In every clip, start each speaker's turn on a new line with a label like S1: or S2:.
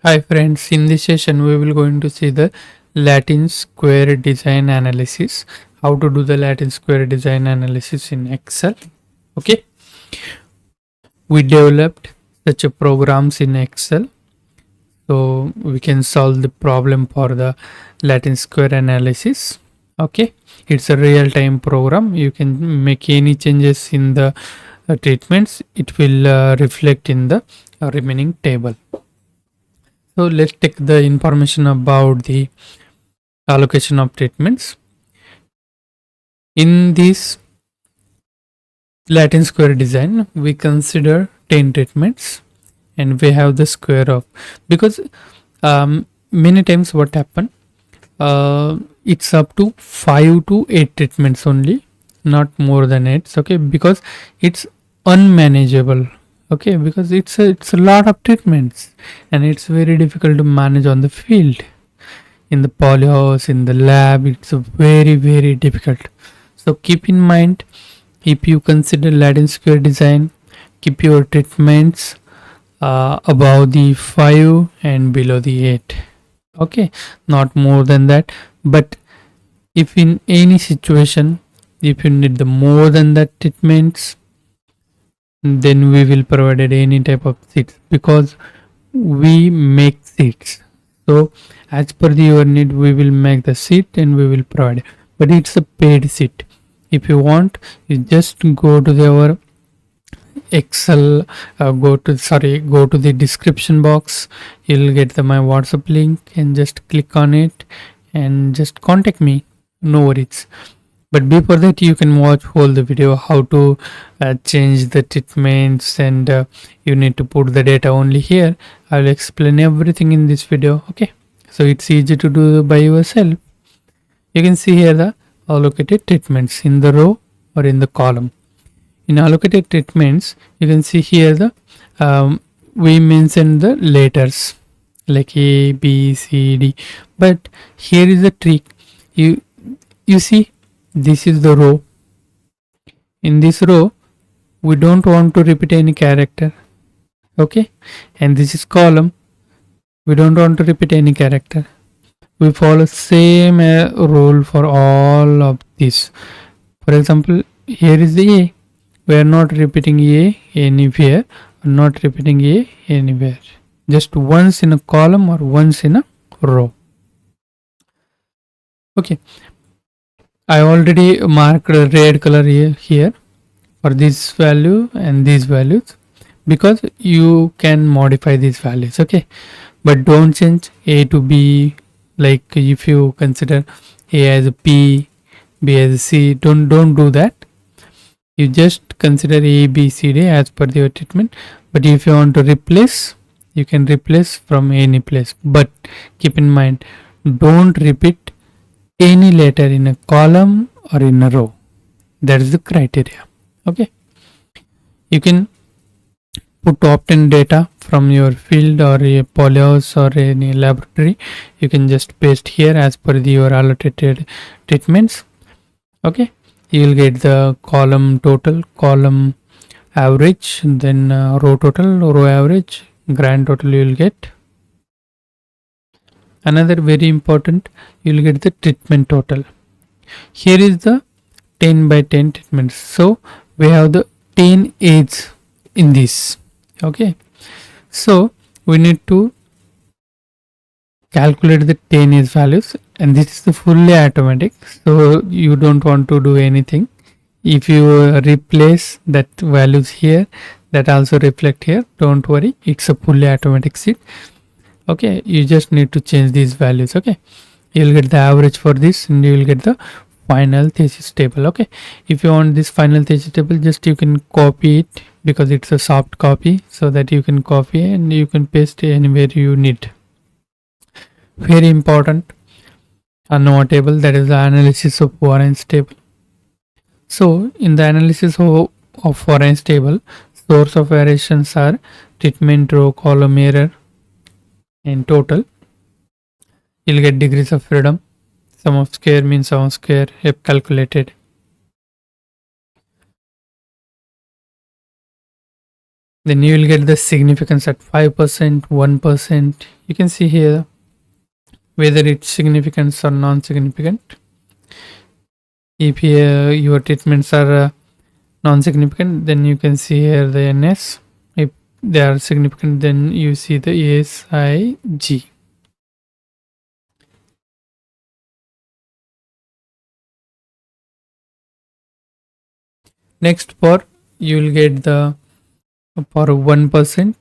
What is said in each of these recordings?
S1: Hi friends, in this session we will going to see the Latin square design analysis. How to do the Latin square design analysis in Excel. Okay, we developed such a programs in Excel, so we can solve the problem for the Latin square analysis. Okay, it's a real-time program. You can make any changes in the treatments. It will reflect in the remaining table. So let's take the information about the allocation of treatments. In this Latin square design, we consider 10 treatments and we have the square of, because many times what happen, it's up to 5 to 8 treatments only, not more than 8. Okay, because it's unmanageable. Okay, because it's a lot of treatments and it's very difficult to manage on the field. In the polyhouse, in the lab, it's very difficult. So keep in mind, if you consider Latin square design, keep your treatments above the 5 and below the 8. Okay, not more than that. But if in any situation, if you need the more than that treatments, then we will provide any type of seats, because we make seats. So as per your need, we will make the seat and we will provide, but it's a paid seat. If you want, you just go to our Excel, go to the description box. You'll get my WhatsApp link and just click on it and just contact me. No worries. But before that, you can watch whole the video how to change the treatments, and you need to put the data only here. I will explain everything in this video. Okay, so it's easy to do by yourself. You can see here the allocated treatments in the row or in the column. In allocated treatments, you can see here the we mentioned the letters like A, B, C, D. But here is the trick. You see, this is the row. In this row, we don't want to repeat any character. Okay, and this is column. We don't want to repeat any character. We follow same rule for all of this. For example, here is the A. We are not repeating A anywhere, not repeating A anywhere. Just once in a column or once in a row. Okay, I already marked a red color here for this value and these values, because you can modify these values. Okay, but don't change A to B. Like if you consider A as a P, B as a C, don't do that. You just consider A, B, C, D as per your treatment. But if you want to replace, you can replace from any place. But keep in mind, don't repeat any letter in a column or in a row. That is the criteria. Okay, you can put obtain data from your field or a polyhouse or any laboratory. You can just paste here as per your allocated treatments. Okay, you will get the column total, column average, then row total, row average, grand total you will get. Another very important, you will get the treatment total. Here is the 10 by 10 treatments. So we have the 10 aids in this. Okay, so we need to calculate the 10 age values, and this is the fully automatic, so you don't want to do anything. If you replace that values here, that also reflect here, don't worry, it's a fully automatic sheet. Okay, you just need to change these values. Okay, you will get the average for this and you will get the final thesis table. Okay, if you want this final thesis table, just you can copy it, because it's a soft copy, so that you can copy and you can paste anywhere you need. Very important, ANOVA table, that is the analysis of variance table. So in the analysis of variance table, source of variations are treatment, row, column, error, and total. You'll get degrees of freedom, sum of square, mean sum of square, if calculated. Then you will get the significance at 5%, 1%. You can see here whether it's significant or non-significant. If your treatments are non-significant, then you can see here the NS. If they are significant, then you see the SIG. Next, for you will get the for 1%.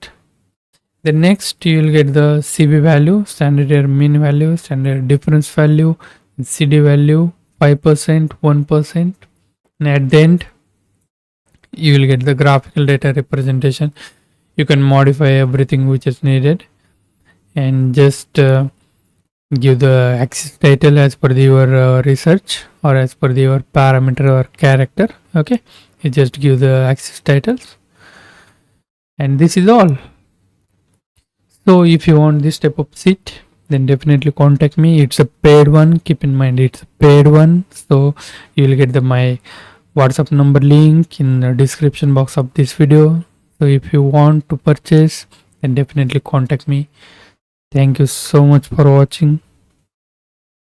S1: The next you will get the CB value, standard error mean value, standard difference value, CD value, 5%, 1%, and at the end you will get the graphical data representation. You can modify everything which is needed and just give the axis title as per your research or as per your parameter or character. Okay, you just give the axis titles, and this is all. So if you want this type of sheet, then definitely contact me. It's a paid one. Keep in mind it's a paid one. So you will get my WhatsApp number link in the description box of this video. So if you want to purchase, then definitely contact me. Thank you so much for watching.